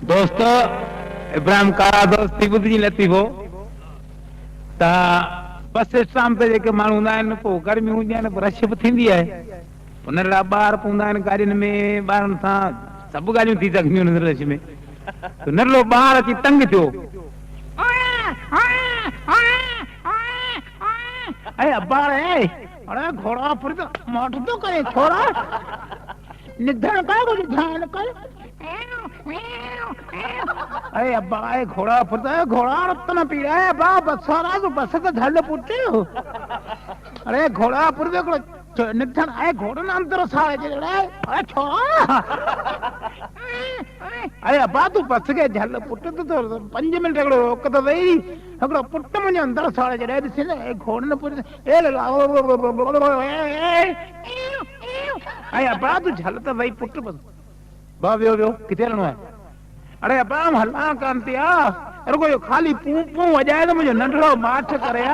दोस्त इब्राहिम कारा दोस्ती ॿुधी लतीफ़ो त बस स्टैंड ते जेके माण्हू हूंदा आहिनि पोइ गर्मी हूंदी आहे न रश बि थींदी आहे उन लाइ ॿार पवंदा आहिनि गाॾियुनि में ॿारनि सां सभु ॻाल्हियूं थी सघंदियूं आहिनि रश में नरलो ॿार अची तंग थियो अरे घोड़ा फिर तो मोट तो करे छोड़ा निधन कर ध्यान कर अरे अब्बा ए घोड़ा फिरता है घोड़ा रत्न पी रहा है अब्बा बसारा तो बस तो झल पुट्टे हो अरे घोड़ा फिर तो निधन आए घोड़ा नाम तेरा सारे चले अरे छोड़ा अरे अब्बा तू बस के झल पुट्टे तो 5 मिनट एकड़ो रोक तो वही एकड़ो पुट्ट मुझे अंदर सारे चले दिसे ए घोड़े ने पुट्टे ए अरे अब्बा तू झल तो वही पुट्ट बस बा वियो किथे रहणो है अरे अब्बा हला कांति आ अरे कोई खाली पू पू वजाए तो मुझे नंढड़ो माठ करे आ